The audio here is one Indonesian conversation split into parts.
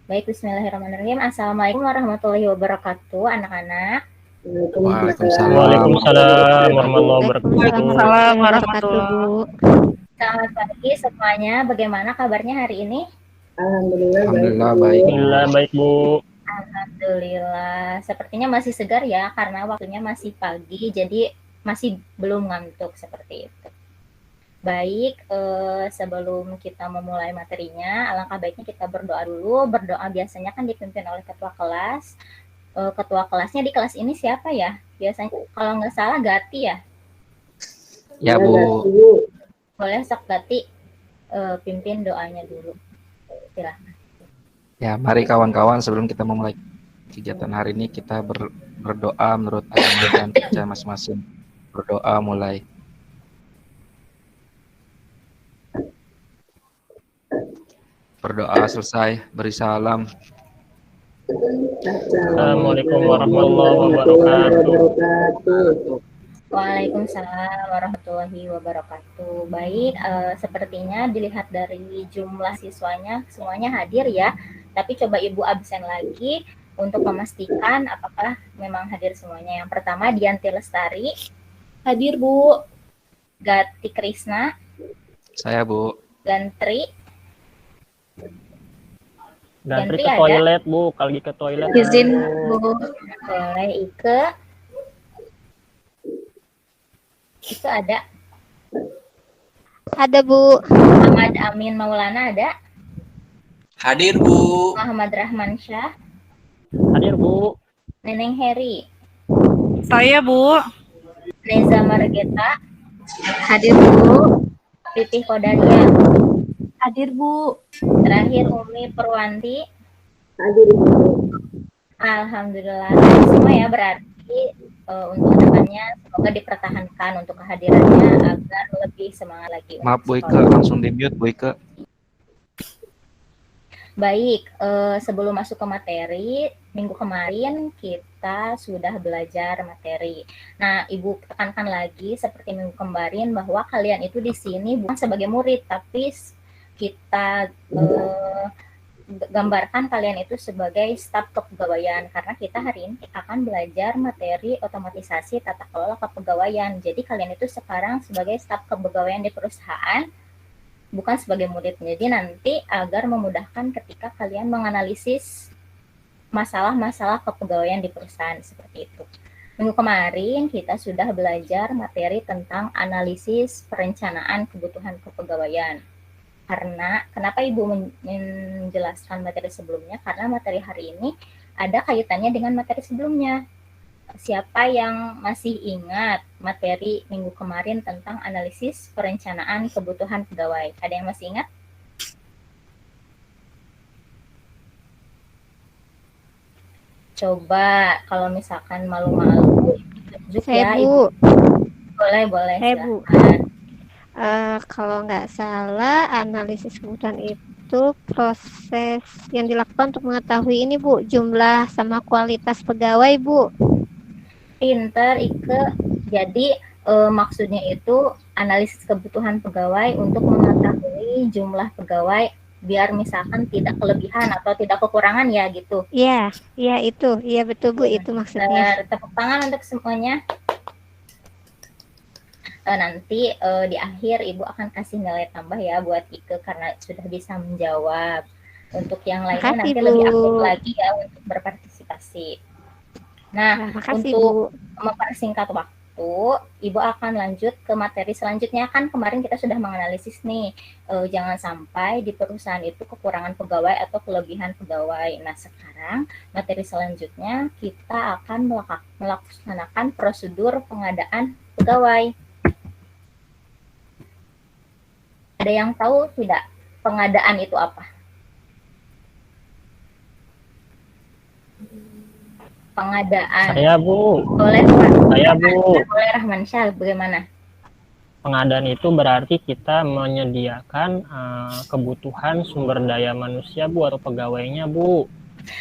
Baik, bismillahirrahmanirrahim. Assalamualaikum warahmatullahi wabarakatuh, anak-anak. Waalaikumsalam. Waalaikumsalam warahmatullahi wabarakatuh. Waalaikumsalam warahmatullahi wabarakatuh, Bu. Selamat pagi semuanya. Bagaimana kabarnya hari ini? Alhamdulillah baik. Alhamdulillah baik, Bu. Alhamdulillah. Sepertinya masih segar ya, karena waktunya masih pagi, jadi masih belum ngantuk seperti itu. Baik, sebelum kita memulai materinya, alangkah baiknya kita berdoa dulu. Berdoa biasanya kan dipimpin oleh ketua kelas. Ketua kelasnya di kelas ini siapa ya? Biasanya kalau nggak salah Gati ya? Ya, Bu. Boleh sok Gati pimpin doanya dulu. Silahkan. Ya, mari kawan-kawan sebelum kita memulai kegiatan hari ini kita berdoa menurut agama dan percaya masing-masing. Berdoa mulai. Berdoa selesai, beri salam. Assalamualaikum warahmatullahi wabarakatuh. Waalaikumsalam warahmatullahi wabarakatuh. Baik, sepertinya dilihat dari jumlah siswanya semuanya hadir ya. Tapi coba Ibu absen lagi untuk memastikan apakah memang hadir semuanya. Yang pertama Dianti Lestari. Hadir Bu. Gati Krisna. Saya, Bu. Gantri. Gantri Gantri ke ada? toilet, Bu. Kalau lagi ke toilet. Izin, Bu. Bu. Boleh Ike. Ike ada? Ada, Bu. Muhammad Amin Maulana ada? Hadir, Bu. Muhammad Rahman Syah. Hadir, Bu. Neneng Heri. Saya, Bu. Neza Margeta. Hadir, Bu. Pipih Kodaria. Hadir, Bu. Terakhir Umi Perwanti. Alhamdulillah semua ya, berarti untuk kedepannya semoga dipertahankan untuk kehadirannya agar lebih semangat lagi. Maaf, Bu untuk Ike, sekolah. langsung di-mute, Bu Ike. Baik, sebelum masuk ke materi, minggu kemarin kita sudah belajar materi. Nah, Ibu tekankan lagi seperti minggu kemarin bahwa kalian itu di sini bukan sebagai murid, tapi kita gambarkan kalian itu sebagai staf kepegawaian, karena kita hari ini akan belajar materi otomatisasi tata kelola kepegawaian. Jadi kalian itu sekarang sebagai staf kepegawaian di perusahaan, bukan sebagai murid. Jadi nanti agar memudahkan ketika kalian menganalisis masalah-masalah kepegawaian di perusahaan seperti itu. Minggu kemarin kita sudah belajar materi tentang analisis perencanaan kebutuhan kepegawaian. Karena kenapa Ibu menjelaskan materi sebelumnya? Karena materi hari ini ada kaitannya dengan materi sebelumnya. Siapa yang masih ingat materi minggu kemarin tentang analisis perencanaan kebutuhan pegawai? Ada yang masih ingat? Coba kalau misalkan malu-malu tunjuk Saya, ya, Bu. Boleh. Saya, Bu. Silahkan. Kalau nggak salah, analisis kebutuhan itu proses yang dilakukan untuk mengetahui ini, Bu, jumlah sama kualitas pegawai, Bu. Pinter, Ike. Jadi maksudnya itu analisis kebutuhan pegawai untuk mengetahui jumlah pegawai biar misalkan tidak kelebihan atau tidak kekurangan ya gitu. Iya itu. Iya betul, Bu, itu maksudnya. Tepuk tangan untuk semuanya. Nanti di akhir Ibu akan kasih nilai tambah ya buat Ike karena sudah bisa menjawab. Untuk yang lainnya Makasih, nanti Bu. lebih aktif lagi ya untuk berpartisipasi. Nah, Makasih, untuk Bu. mempersingkat waktu, Ibu akan lanjut ke materi selanjutnya. Kan kemarin kita sudah menganalisis nih, jangan sampai di perusahaan itu kekurangan pegawai atau kelebihan pegawai. Nah, sekarang materi selanjutnya kita akan melaksanakan prosedur pengadaan pegawai. Ada yang tahu tidak pengadaan itu apa? Pengadaan. Saya, Bu. Boleh, Pak. Saya, Bu. Boleh, Rahman Syah, bagaimana? Pengadaan itu berarti kita menyediakan kebutuhan sumber daya manusia, Bu, atau pegawainya, Bu.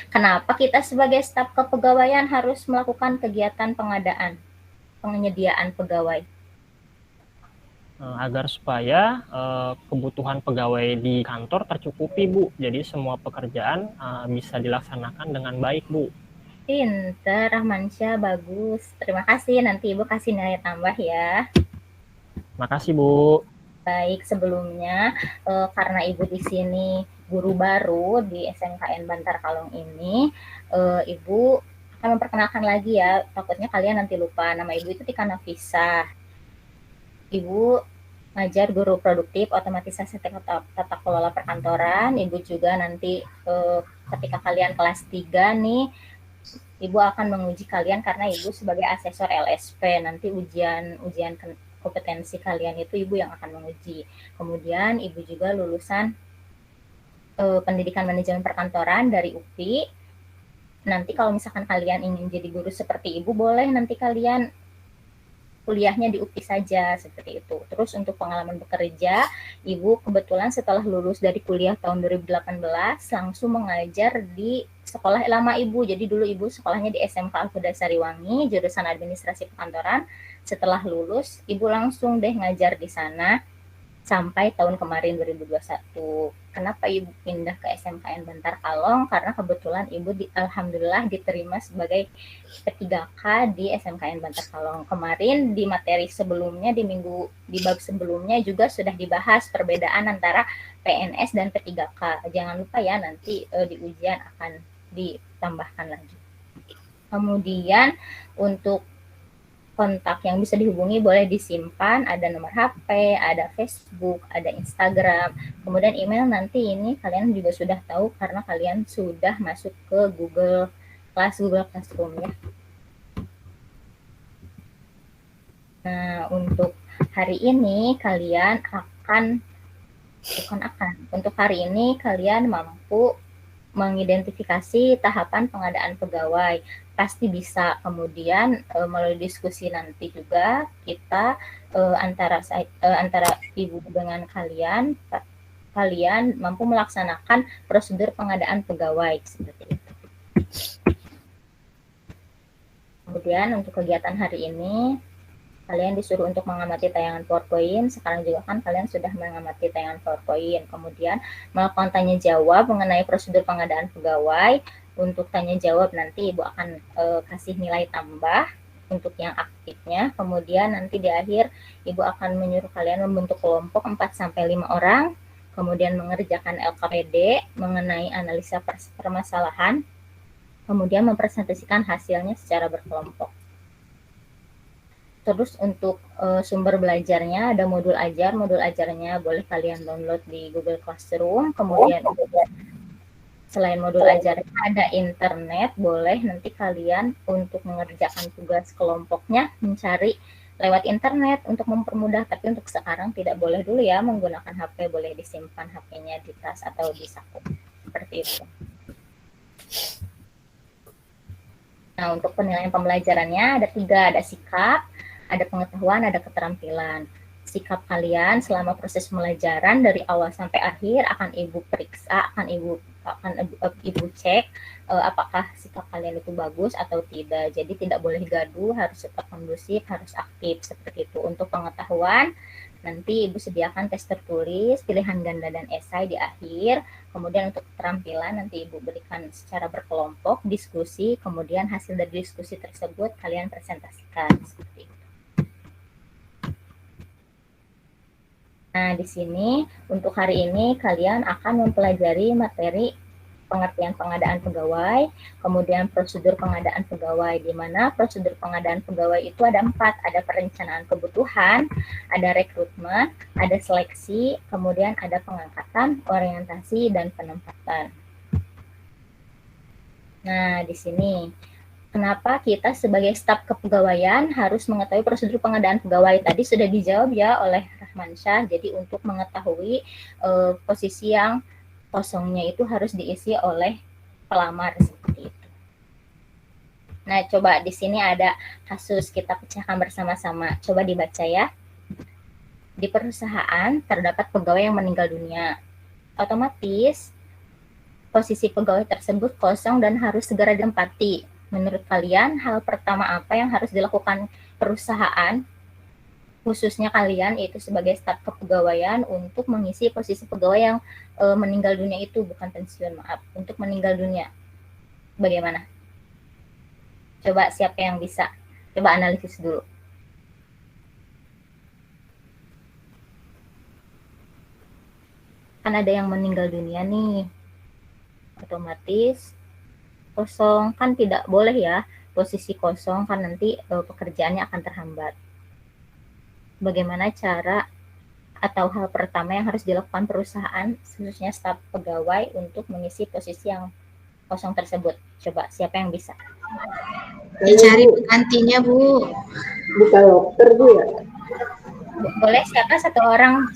Kenapa kita sebagai staf kepegawaian harus melakukan kegiatan pengadaan, penyediaan pegawai? agar supaya kebutuhan pegawai di kantor tercukupi, Bu. Jadi semua pekerjaan bisa dilaksanakan dengan baik, Bu. Pinter, Rahmansyah, bagus. Terima kasih, nanti Ibu kasih nilai tambah ya. Makasih, Bu. Baik, sebelumnya karena Ibu di sini guru baru di SMKN Bantar Kalong ini, Ibu akan memperkenalkan lagi ya, takutnya kalian nanti lupa. Nama Ibu itu Tika Nafisa. Ibu ngajar guru produktif otomatisasi tata kelola perkantoran. Ibu juga nanti ketika kalian kelas 3 nih, Ibu akan menguji kalian karena Ibu sebagai asesor LSP. Nanti ujian kompetensi kalian itu Ibu yang akan menguji. Kemudian Ibu juga lulusan pendidikan manajemen perkantoran dari UPI. Nanti kalau misalkan kalian ingin jadi guru seperti Ibu, boleh nanti kalian kuliahnya di UPI saja, seperti itu. Terus untuk pengalaman bekerja, Ibu kebetulan setelah lulus dari kuliah tahun 2018 langsung mengajar di sekolah lama Ibu. Jadi dulu Ibu sekolahnya di SMK Al-Huda Sariwangi, jurusan administrasi perkantoran. Setelah lulus, Ibu langsung deh ngajar di sana sampai tahun kemarin 2021. Kenapa Ibu pindah ke SMKN Bantar Kalong? Karena kebetulan Ibu alhamdulillah diterima sebagai P3K di SMKN Bantar Kalong. Kemarin di materi sebelumnya, di bab sebelumnya juga sudah dibahas perbedaan antara PNS dan P3K. Jangan lupa ya, nanti di ujian akan ditambahkan lagi. Kemudian untuk kontak yang bisa dihubungi boleh disimpan, ada nomor HP, ada Facebook, ada Instagram, kemudian email nanti ini kalian juga sudah tahu karena kalian sudah masuk ke Google Classroom ya. Nah, untuk hari ini kalian untuk hari ini kalian mampu mengidentifikasi tahapan pengadaan pegawai. Pasti bisa. Kemudian melalui diskusi nanti juga kita antara Ibu dengan kalian mampu melaksanakan prosedur pengadaan pegawai seperti itu. Kemudian untuk kegiatan hari ini kalian disuruh untuk mengamati tayangan PowerPoint. Sekarang juga kan kalian sudah mengamati tayangan PowerPoint. Kemudian melakukan tanya jawab mengenai prosedur pengadaan pegawai. Untuk tanya jawab nanti Ibu akan kasih nilai tambah untuk yang aktifnya. Kemudian nanti di akhir Ibu akan menyuruh kalian membentuk kelompok 4-5 orang. Kemudian mengerjakan LKPD mengenai analisa permasalahan. Kemudian mempresentasikan hasilnya secara berkelompok. Terus untuk sumber belajarnya ada modul ajarnya boleh kalian download di Google Classroom. Kemudian selain modul ajarnya ada internet, boleh nanti kalian untuk mengerjakan tugas kelompoknya mencari lewat internet untuk mempermudah. Tapi untuk sekarang tidak boleh dulu ya menggunakan HP, boleh disimpan HP-nya di tas atau di saku seperti itu. Nah, untuk penilaian pembelajarannya ada 3, ada sikap, ada pengetahuan, ada keterampilan. Sikap kalian selama proses pembelajaran dari awal sampai akhir akan Ibu periksa, akan Ibu cek apakah sikap kalian itu bagus atau tidak. Jadi tidak boleh gaduh, harus tetap kondusif, harus aktif seperti itu. Untuk pengetahuan nanti Ibu sediakan tes tertulis, pilihan ganda dan esai di akhir. Kemudian untuk keterampilan nanti Ibu berikan secara berkelompok, diskusi, kemudian hasil dari diskusi tersebut kalian presentasikan seperti itu. Nah, di sini untuk hari ini kalian akan mempelajari materi pengertian pengadaan pegawai, kemudian prosedur pengadaan pegawai, di mana prosedur pengadaan pegawai itu ada 4, ada perencanaan kebutuhan, ada rekrutmen, ada seleksi, kemudian ada pengangkatan, orientasi, dan penempatan. Nah, di sini kenapa kita sebagai staf kepegawaian harus mengetahui prosedur pengadaan pegawai? Tadi sudah dijawab ya oleh Rahmansyah. Jadi untuk mengetahui posisi yang kosongnya itu harus diisi oleh pelamar seperti itu. Nah, coba di sini ada kasus, kita pecahkan bersama-sama. Coba dibaca ya. Di perusahaan terdapat pegawai yang meninggal dunia. Otomatis posisi pegawai tersebut kosong dan harus segera ditempati. Menurut kalian, hal pertama apa yang harus dilakukan perusahaan khususnya kalian itu sebagai staf kepegawaian untuk mengisi posisi pegawai yang meninggal dunia itu, bukan pensiun, maaf, untuk meninggal dunia. Bagaimana? Coba siapa yang bisa? Coba analisis dulu. Kan ada yang meninggal dunia nih, otomatis kosong, kan tidak boleh ya posisi kosong, kan nanti pekerjaannya akan terhambat. Bagaimana cara atau hal pertama yang harus dilakukan perusahaan, khususnya staf pegawai, untuk mengisi posisi yang kosong tersebut? Coba siapa yang bisa? Dicari penggantinya, Bu. Buka loker, Bu, ya? Boleh siapa? Satu orang.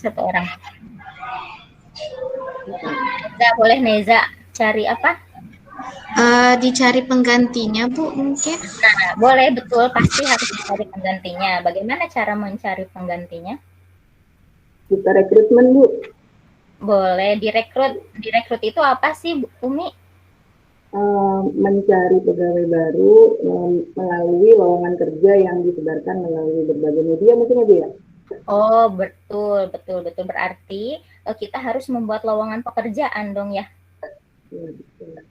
Neza, boleh Neza. Cari apa? Dicari penggantinya, Bu, mungkin. Nah, boleh, betul. Pasti harus dicari penggantinya. Bagaimana cara mencari penggantinya? Kita rekrutmen, Bu. Boleh direkrut. Direkrut itu apa sih, Bu Umi? Mencari pegawai baru melalui lowongan kerja yang disebarkan melalui berbagai media mungkin ya, Bu, ya? Oh, betul. Berarti kita harus membuat lowongan pekerjaan dong ya. Ya, betul.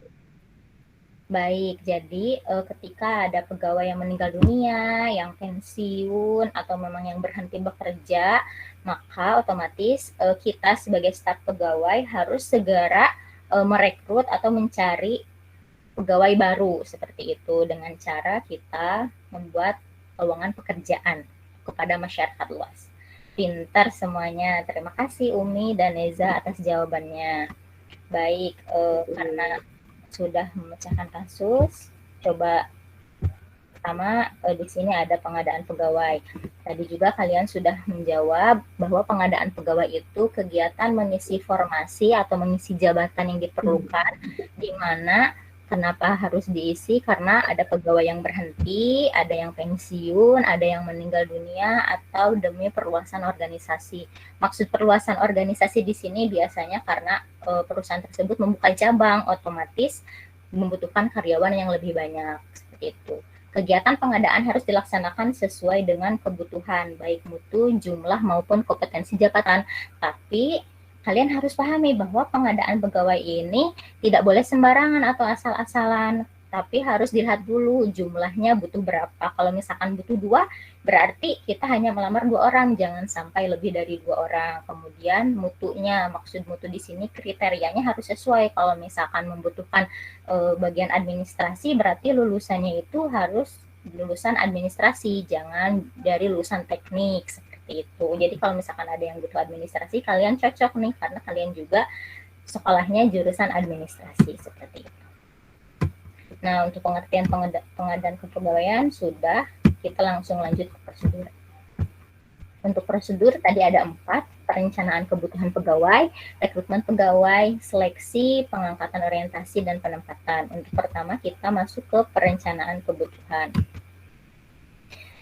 Baik, jadi ketika ada pegawai yang meninggal dunia, yang pensiun, atau memang yang berhenti bekerja, maka otomatis kita sebagai staf pegawai harus segera merekrut atau mencari pegawai baru seperti itu, dengan cara kita membuat lowongan pekerjaan kepada masyarakat luas. Pintar semuanya. Terima kasih Umi dan Neza atas jawabannya. Baik, karena sudah memecahkan kasus, coba pertama di sini ada pengadaan pegawai. Tadi juga kalian sudah menjawab bahwa pengadaan pegawai itu kegiatan mengisi formasi atau mengisi jabatan yang diperlukan, di mana kenapa harus diisi? Karena ada pegawai yang berhenti, ada yang pensiun, ada yang meninggal dunia, atau demi perluasan organisasi. Maksud perluasan organisasi di sini biasanya karena perusahaan tersebut membuka cabang, otomatis membutuhkan karyawan yang lebih banyak, seperti itu. Kegiatan pengadaan harus dilaksanakan sesuai dengan kebutuhan, baik mutu, jumlah, maupun kompetensi jabatan. Tapi kalian harus pahami bahwa pengadaan pegawai ini tidak boleh sembarangan atau asal-asalan, tapi harus dilihat dulu jumlahnya butuh berapa. Kalau misalkan butuh 2, berarti kita hanya melamar 2 orang, jangan sampai lebih dari 2 orang. Kemudian mutunya, maksud mutu di sini kriterianya harus sesuai. Kalau misalkan membutuhkan bagian administrasi, berarti lulusannya itu harus lulusan administrasi, jangan dari lulusan teknik. Itu. Jadi kalau misalkan ada yang butuh administrasi, kalian cocok nih karena kalian juga sekolahnya jurusan administrasi, seperti itu. Nah, untuk pengertian pengadaan kepegawaian sudah, kita langsung lanjut ke prosedur. Untuk prosedur tadi ada 4: perencanaan kebutuhan pegawai, rekrutmen pegawai, seleksi, pengangkatan orientasi, dan penempatan. Untuk pertama kita masuk ke perencanaan kebutuhan.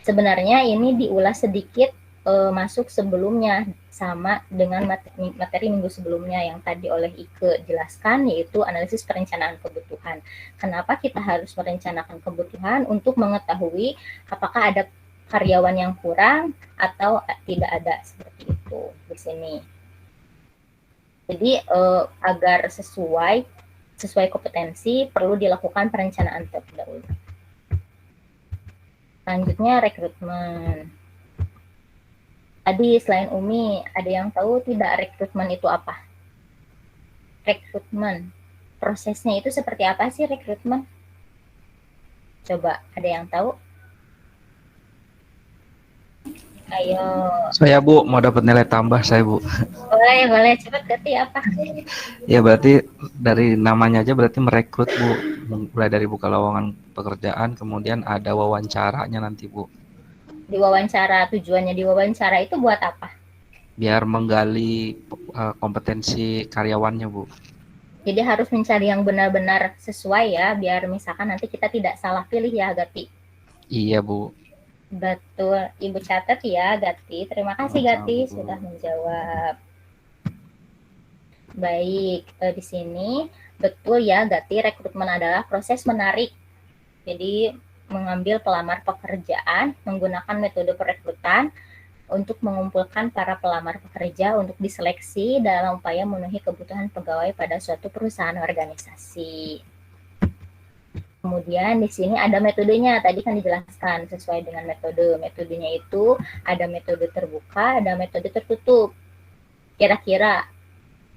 Sebenarnya ini diulas sedikit masuk sebelumnya, sama dengan materi minggu sebelumnya yang tadi oleh Ike jelaskan, yaitu analisis perencanaan kebutuhan. Kenapa kita harus merencanakan kebutuhan? Untuk mengetahui apakah ada karyawan yang kurang atau tidak ada, seperti itu di sini. Jadi agar sesuai kompetensi perlu dilakukan perencanaan terlebih dahulu. Selanjutnya rekrutmen. Tadi selain Umi, ada yang tahu tidak rekrutmen itu apa? Rekrutmen, prosesnya itu seperti apa sih rekrutmen? Coba, ada yang tahu? Ayo. Saya Bu, mau dapat nilai tambah saya Bu. Boleh, cepat ganti apa? Ya berarti dari namanya aja berarti merekrut Bu. Mulai dari buka lowongan pekerjaan, kemudian ada wawancaranya nanti Bu. Diwawancara, tujuannya diwawancara itu buat apa? Biar menggali kompetensi karyawannya Bu. Jadi harus mencari yang benar-benar sesuai ya, biar misalkan nanti kita tidak salah pilih ya, Gati. Iya Bu. Betul, Ibu catat ya, Gati. Terima kasih Gati sudah menjawab. Baik, di sini betul ya, Gati, rekrutmen adalah proses menarik. Jadi mengambil pelamar pekerjaan menggunakan metode perekrutan untuk mengumpulkan para pelamar pekerja untuk diseleksi dalam upaya memenuhi kebutuhan pegawai pada suatu perusahaan organisasi. Kemudian di sini ada metodenya, tadi kan dijelaskan sesuai dengan metode. Metodenya itu ada metode terbuka, ada metode tertutup. Kira-kira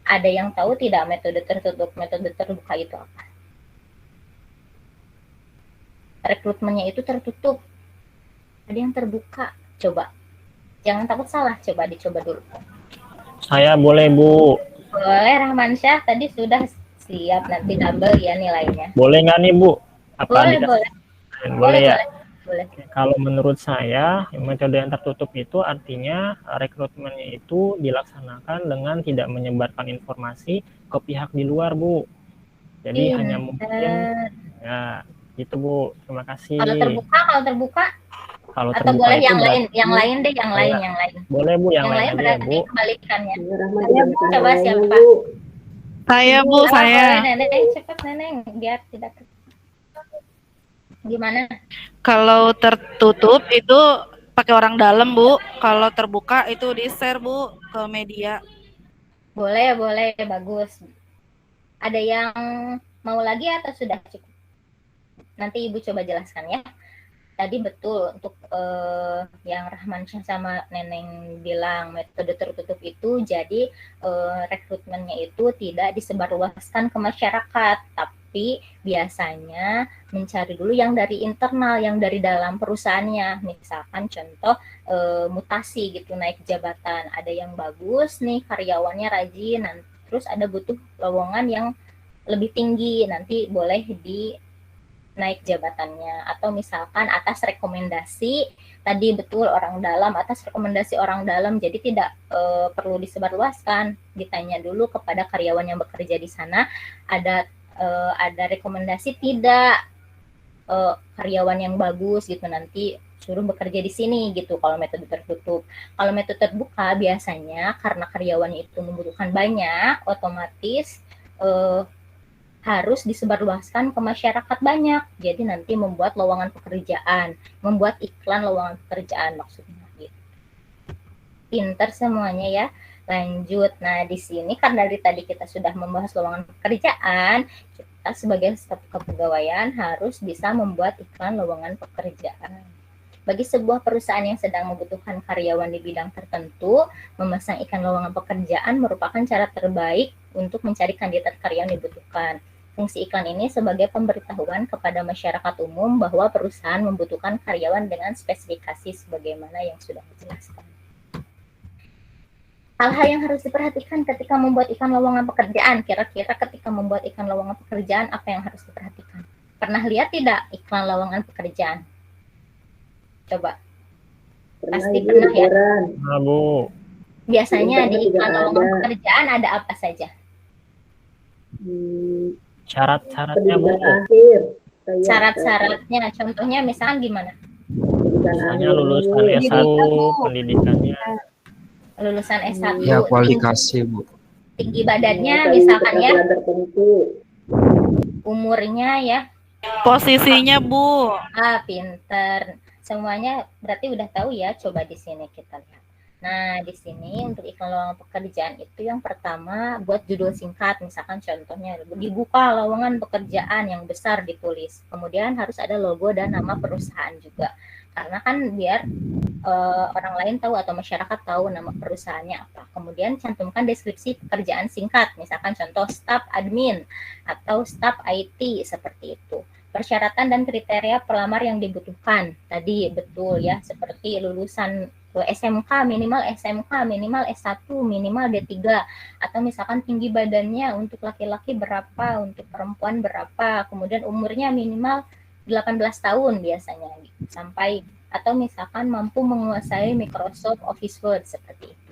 ada yang tahu tidak metode tertutup? Metode terbuka itu apa? Rekrutmennya itu tertutup. Ada yang terbuka. Coba. Jangan takut salah, coba dicoba dulu. Saya boleh, Bu. Boleh, Rahmansyah. Tadi sudah siap, nanti double ya nilainya. Boleh nggak nih, Bu? Apa Boleh, dikasih? boleh. Boleh ya? Boleh. Kalau menurut saya, metode yang tertutup itu artinya rekrutmennya itu dilaksanakan dengan tidak menyebarkan informasi ke pihak di luar, Bu. Jadi hanya mungkin, ya gitu, Bu. Terima kasih. Kalau terbuka, Kalau atau terbuka boleh itu yang lain, berarti yang lain deh, yang lain. boleh, Bu, yang lain aja ya, berarti Bu. kebalikannya. Ya, Coba siapa? Saya, Bu, Boleh, saya. Neneng, cepat Neneng, biar tidak. Gimana? Kalau tertutup itu pakai orang dalam, Bu. Kalau terbuka itu di-share, Bu, ke media. Boleh, bagus. Ada yang mau lagi atau sudah cukup? Nanti Ibu coba jelaskan ya. Tadi betul untuk yang Rahmansyah sama Neneng bilang metode tertutup itu jadi rekrutmennya itu tidak disebarluaskan ke masyarakat, tapi biasanya mencari dulu yang dari internal, yang dari dalam perusahaannya. Misalkan contoh mutasi gitu, naik jabatan. Ada yang bagus nih karyawannya rajin, terus ada butuh lowongan yang lebih tinggi, nanti boleh di naik jabatannya, atau misalkan atas rekomendasi tadi betul orang dalam, atas rekomendasi orang dalam, jadi tidak perlu disebarluaskan, ditanya dulu kepada karyawan yang bekerja di sana, ada rekomendasi tidak karyawan yang bagus gitu, nanti suruh bekerja di sini gitu. Kalau metode tertutup, kalau metode terbuka biasanya karena karyawannya itu membutuhkan banyak, otomatis harus disebarluaskan ke masyarakat banyak. Jadi nanti membuat lowongan pekerjaan, membuat iklan lowongan pekerjaan maksudnya gitu. Pinter semuanya ya. Lanjut. Nah, di sini karena dari tadi kita sudah membahas lowongan pekerjaan, kita sebagai staf kepegawaian harus bisa membuat iklan lowongan pekerjaan. Bagi sebuah perusahaan yang sedang membutuhkan karyawan di bidang tertentu, memasang iklan lowongan pekerjaan merupakan cara terbaik untuk mencari kandidat karyawan yang dibutuhkan. Fungsi iklan ini sebagai pemberitahuan kepada masyarakat umum bahwa perusahaan membutuhkan karyawan dengan spesifikasi sebagaimana yang sudah dijelaskan. Hal-hal yang harus diperhatikan ketika membuat iklan lowongan pekerjaan. Kira-kira ketika membuat iklan lowongan pekerjaan, apa yang harus diperhatikan? Pernah lihat tidak iklan lowongan pekerjaan? Coba. Pasti pernah ya. Nah, Bu. Biasanya di iklan lowongan pekerjaan ada apa saja? Syarat-syaratnya, Bu. Syarat-syaratnya, contohnya misalkan gimana? Misalnya lulusan S1, pendidikannya. Lulusan S1. Ya, kualifikasi, Bu. Tinggi badannya misalkan ya. Umurnya ya. Posisinya, Bu. Pinter. Semuanya berarti udah tahu ya. Coba di sini kita lihat. Nah, di sini untuk iklan lowongan pekerjaan itu yang pertama buat judul singkat, misalkan contohnya dibuka lowongan pekerjaan yang besar ditulis. Kemudian harus ada logo dan nama perusahaan juga. Karena kan biar orang lain tahu atau masyarakat tahu nama perusahaannya apa. Kemudian cantumkan deskripsi pekerjaan singkat, misalkan contoh staf admin atau staf IT seperti itu. Persyaratan dan kriteria pelamar yang dibutuhkan. Tadi betul ya, seperti lulusan SMK, minimal SMK, minimal S1, minimal D3, atau misalkan tinggi badannya untuk laki-laki berapa, untuk perempuan berapa, kemudian umurnya minimal 18 tahun biasanya sampai, atau misalkan mampu menguasai Microsoft Office Word seperti itu.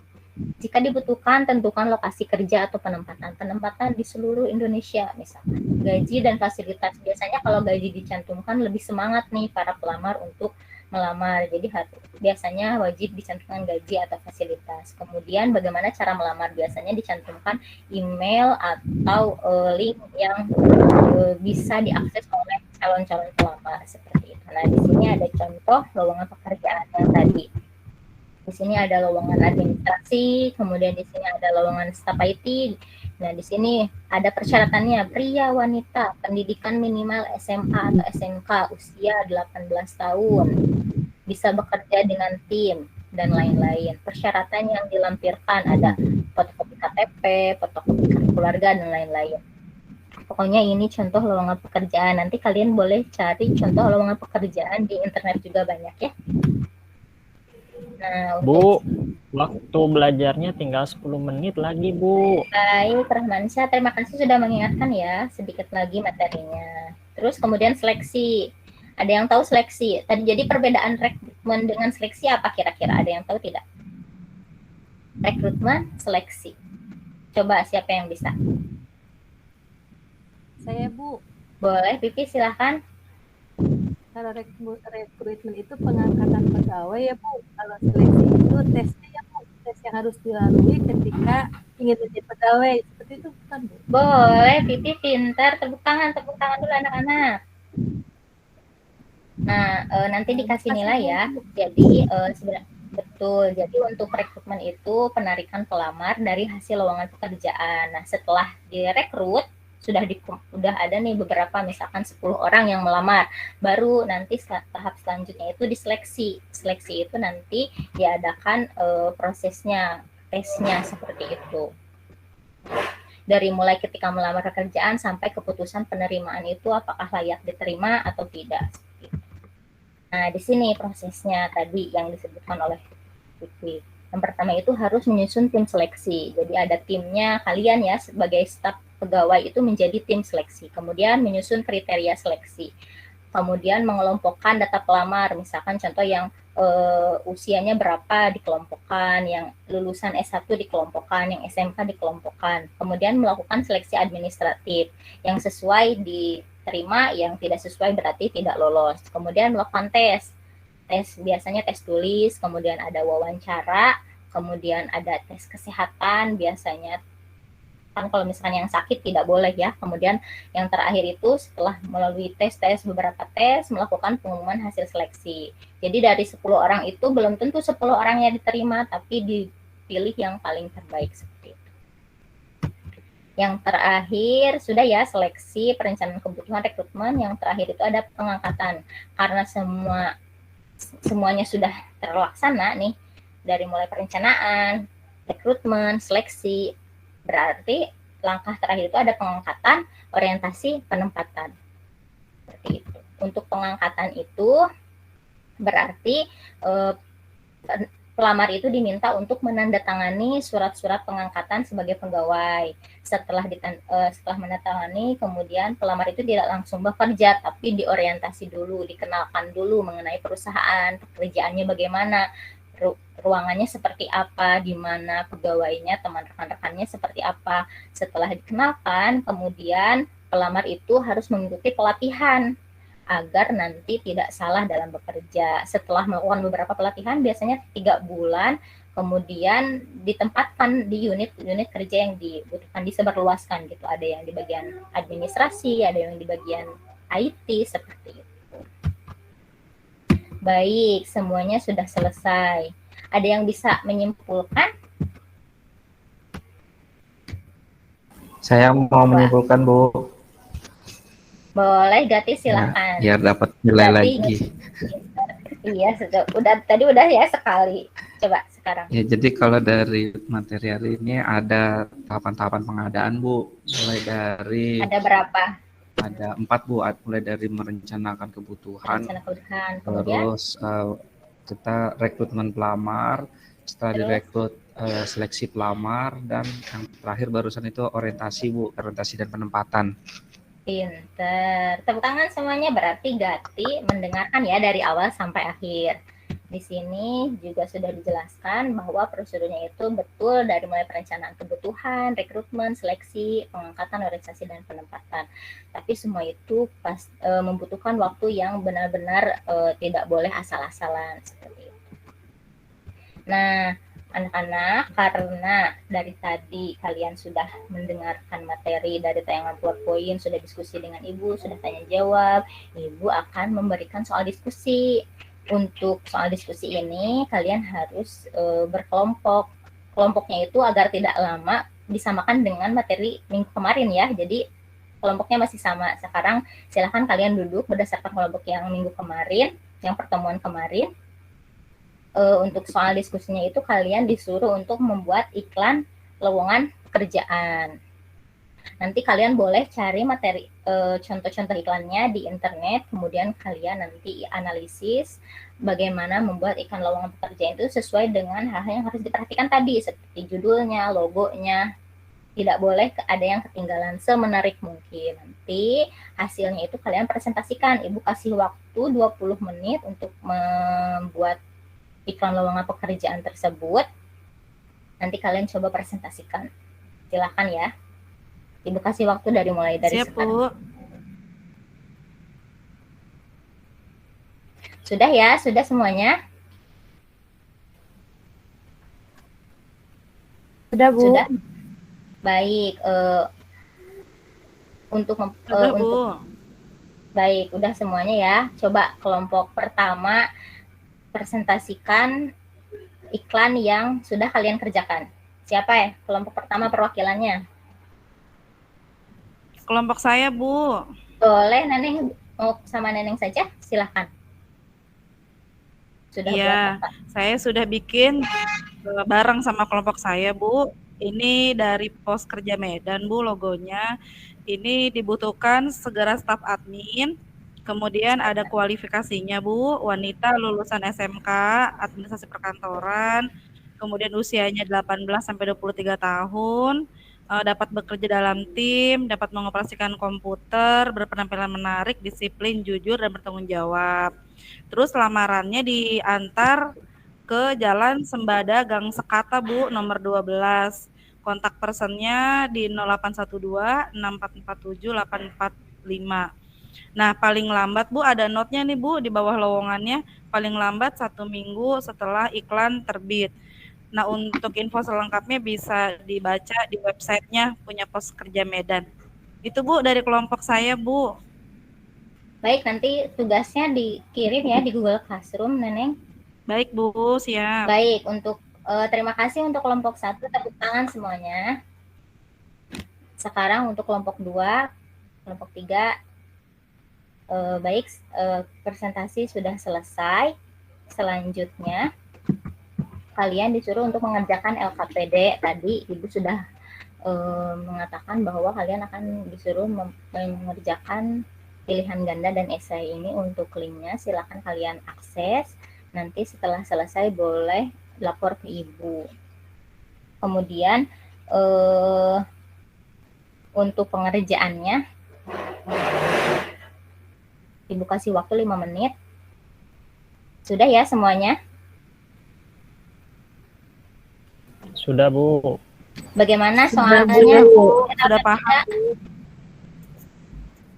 Jika dibutuhkan, tentukan lokasi kerja atau penempatan di seluruh Indonesia misalkan. Gaji dan fasilitas, biasanya kalau gaji dicantumkan lebih semangat nih para pelamar untuk melamar, jadi biasanya wajib dicantumkan gaji atau fasilitas. Kemudian bagaimana cara melamar, biasanya dicantumkan email atau link yang bisa diakses oleh calon-calon pelamar seperti itu. Nah, di sini ada contoh lowongan pekerjaan yang tadi. Di sini ada lowongan administrasi, kemudian di sini ada lowongan staf IT. Nah, di sini ada persyaratannya, pria, wanita, pendidikan minimal SMA atau SMK, usia 18 tahun, bisa bekerja dengan tim, dan lain-lain. Persyaratan yang dilampirkan ada fotokopi KTP, fotokopi kartu keluarga, dan lain-lain. Pokoknya ini contoh lowongan pekerjaan. Nanti kalian boleh cari contoh lowongan pekerjaan di internet juga banyak ya. Nah, Bu, waktu belajarnya tinggal 10 menit lagi, Bu. baik, Rahmansyah, terima kasih sudah mengingatkan ya, sedikit lagi materinya. Terus kemudian seleksi. Ada yang tahu seleksi? Tadi jadi perbedaan rekrutmen dengan seleksi apa kira-kira? Ada yang tahu tidak? Rekrutmen, seleksi. Coba siapa yang bisa? Saya, Bu. Boleh, Pipi silahkan. Kalau rekrutmen itu pengangkatan pegawai ya, Bu. Kalau seleksi itu tesnya ya, Bu. Tes yang harus dilalui ketika ingin menjadi pegawai. Seperti itu bukan, Bu? Boleh, Pipi pintar. Tepuk tangan dulu anak-anak. Nah, nanti dikasih nilai ya. Jadi, betul. Jadi untuk rekrutmen itu penarikan pelamar dari hasil lowongan pekerjaan. Nah, setelah direkrut, sudah ada nih beberapa, misalkan 10 orang yang melamar, baru nanti tahap selanjutnya itu diseleksi. Seleksi itu nanti diadakan prosesnya, tesnya seperti itu. Dari mulai ketika melamar pekerjaan sampai keputusan penerimaan itu apakah layak diterima atau tidak. Nah, di sini prosesnya tadi yang disebutkan oleh Vivi. Yang pertama itu harus menyusun tim seleksi. Jadi ada timnya, kalian ya sebagai staf pegawai itu menjadi tim seleksi. Kemudian menyusun kriteria seleksi. Kemudian mengelompokkan data pelamar, misalkan contoh yang usianya berapa dikelompokkan, yang lulusan S1 dikelompokkan, yang SMK dikelompokkan. Kemudian melakukan seleksi administratif, yang sesuai diterima, yang tidak sesuai berarti tidak lolos. Kemudian melakukan tes biasanya tes tulis, kemudian ada wawancara, kemudian ada tes kesehatan, biasanya kan kalau misalnya yang sakit tidak boleh ya. Kemudian yang terakhir itu setelah melalui beberapa tes, melakukan pengumuman hasil seleksi. Jadi dari 10 orang itu belum tentu 10 orangnya diterima, tapi dipilih yang paling terbaik seperti itu. Yang terakhir sudah ya seleksi, perencanaan kebutuhan, rekrutmen. Yang terakhir itu ada pengangkatan. Karena semuanya sudah terlaksana nih, dari mulai perencanaan, rekrutmen, seleksi, berarti langkah terakhir itu ada pengangkatan, orientasi, penempatan. Seperti itu. Untuk pengangkatan itu berarti pelamar itu diminta untuk menandatangani surat-surat pengangkatan sebagai pegawai. Setelah menandatangani, kemudian pelamar itu tidak langsung bekerja, tapi diorientasi dulu, dikenalkan dulu mengenai perusahaan, pekerjaannya bagaimana, ruangannya seperti apa, di mana pegawainya, teman rekan-rekannya seperti apa. Setelah dikenalkan, kemudian pelamar itu harus mengikuti pelatihan agar nanti tidak salah dalam bekerja. Setelah melakukan beberapa pelatihan, biasanya 3 bulan, kemudian ditempatkan di unit-unit kerja yang dibutuhkan, disebarluaskan gitu. Ada yang di bagian administrasi, ada yang di bagian IT, seperti itu. Baik, semuanya sudah selesai. Ada yang bisa menyimpulkan? Saya mau menyimpulkan, Bu. Boleh, Gati silakan. Biar dapat nilai Gati, lagi. Iya, tadi udah ya sekali. Coba sekarang. Ya, jadi kalau dari materi hari ini ada tahapan-tahapan pengadaan, Bu. Mulai dari Ada berapa? ada 4, Bu. Mulai dari merencanakan kebutuhan, Kemudian terus kita rekrutmen pelamar, setelah direkrut seleksi pelamar, dan yang terakhir barusan itu orientasi, Bu, orientasi dan penempatan. pinter. Tepuk tangan semuanya, berarti Gati mendengarkan ya dari awal sampai akhir. Di sini juga sudah dijelaskan bahwa prosedurnya itu betul dari mulai perencanaan kebutuhan, rekrutmen, seleksi, pengangkatan, organisasi, dan penempatan. Tapi semua itu membutuhkan waktu yang benar-benar tidak boleh asal-asalan seperti itu. Nah, anak-anak, karena dari tadi kalian sudah mendengarkan materi dari tayangan PowerPoint, sudah diskusi dengan Ibu, sudah tanya jawab, Ibu akan memberikan soal diskusi. untuk soal diskusi ini kalian harus berkelompok. Kelompoknya itu agar tidak lama disamakan dengan materi minggu kemarin ya. Jadi kelompoknya masih sama. Sekarang silahkan kalian duduk berdasarkan kelompok yang minggu kemarin, yang pertemuan kemarin. Untuk soal diskusinya itu kalian disuruh untuk membuat iklan lowongan pekerjaan. Nanti kalian boleh cari materi contoh-contoh iklannya di internet, kemudian kalian nanti analisis bagaimana membuat iklan lowongan pekerjaan itu sesuai dengan hal-hal yang harus diperhatikan tadi, seperti judulnya, logonya. Tidak boleh ada yang ketinggalan, semenarik mungkin. Nanti hasilnya itu kalian presentasikan. Ibu kasih waktu 20 menit untuk membuat iklan lowongan pekerjaan tersebut. Nanti kalian coba presentasikan. Silakan ya. Ibu kasih waktu mulai dari Siap, sekarang. Bu. Sudah ya? Sudah semuanya? Sudah, Bu. Sudah? Baik. Sudah, Bu. Baik, udah semuanya ya. Coba kelompok pertama presentasikan iklan yang sudah kalian kerjakan. Siapa ya? Kelompok pertama perwakilannya. Kelompok saya, Bu. Boleh, Neneng mau sama Neneng saja, silahkan. Sudah Iya, buat apa? saya sudah bikin bareng sama kelompok saya, Bu. Ini dari Pos Kerja Medan, Bu, logonya. Ini dibutuhkan segera staf admin. Kemudian ada kualifikasinya, Bu. Wanita lulusan SMK, administrasi perkantoran. Kemudian usianya 18 sampai 23 tahun. Dapat bekerja dalam tim, dapat mengoperasikan komputer, berpenampilan menarik, disiplin, jujur, dan bertanggung jawab. Terus lamarannya diantar ke Jalan Sembada Gang Sekata, Bu, nomor 12. Kontak personnya di 0812 6447 845. Nah, paling lambat, Bu, ada notnya nih, Bu, di bawah lowongannya. Paling lambat 1 minggu setelah iklan terbit. Nah, untuk info selengkapnya bisa dibaca di websitenya punya Pos Kerja Medan. Itu, Bu, dari kelompok saya, Bu. Baik, nanti tugasnya dikirim ya di Google Classroom, Neneng. Baik, Bu, siap. Baik, untuk terima kasih untuk kelompok 1, tepuk tangan semuanya. Sekarang untuk kelompok 2, kelompok 3, baik, presentasi sudah selesai. Selanjutnya, kalian disuruh untuk mengerjakan LKPD. Tadi Ibu sudah mengatakan bahwa kalian akan disuruh mengerjakan pilihan ganda dan esai ini. Untuk linknya silakan kalian akses. Nanti setelah selesai boleh lapor ke Ibu. Kemudian untuk pengerjaannya Ibu kasih waktu 5 menit. Sudah ya semuanya? Sudah, Bu. Bagaimana Sudah, soalnya? Bu. Sudah paham, Bu.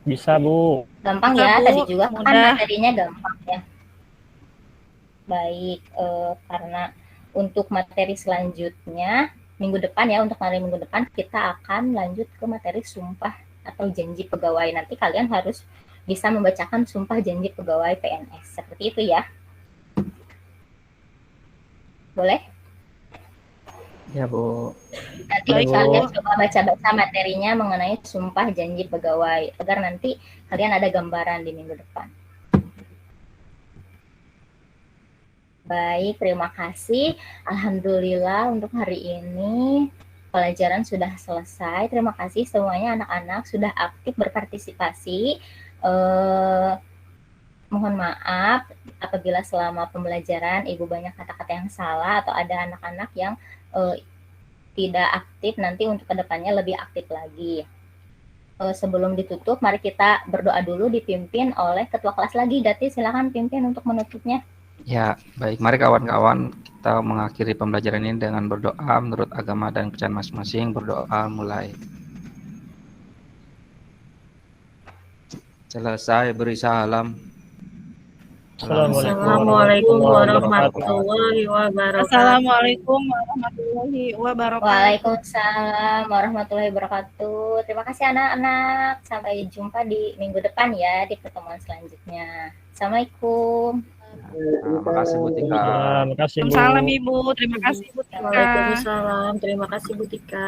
Bisa, Bu. Gampang Bisa, ya, Bu. tadi juga kan Mudah. materinya gampang ya. Baik, karena untuk materi selanjutnya minggu depan ya, untuk materi minggu depan kita akan lanjut ke materi sumpah atau janji pegawai. Nanti kalian harus bisa membacakan sumpah janji pegawai PNS. Seperti itu ya. Boleh? Ya, Bu. Nanti Baik, Bu. kalian coba baca-baca materinya mengenai sumpah janji pegawai agar nanti kalian ada gambaran di minggu depan. Baik, terima kasih. Alhamdulillah untuk hari ini pelajaran sudah selesai. Terima kasih semuanya anak-anak sudah aktif berpartisipasi. Mohon maaf apabila selama pembelajaran Ibu banyak kata-kata yang salah atau ada anak-anak yang tidak aktif. Nanti untuk kedepannya lebih aktif lagi. Sebelum ditutup, mari kita berdoa dulu dipimpin oleh ketua kelas lagi. Gati, silakan pimpin untuk menutupnya. Ya, baik. Mari kawan-kawan kita mengakhiri pembelajaran ini dengan berdoa menurut agama dan kepercayaan masing-masing. Berdoa mulai. Selesai beri salam. Assalamualaikum warahmatullahi wabarakatuh. Assalamualaikum warahmatullahi wabarakatuh. Waalaikumsalam warahmatullahi wabarakatuh. Terima kasih anak-anak. Sampai jumpa di minggu depan ya di pertemuan selanjutnya. Assalamualaikum. Makasih Bu Tika. Terima kasih Bu. Waalaikumsalam Ibu, terima kasih Bu Tika. Waalaikumsalam. Terima kasih Bu Tika.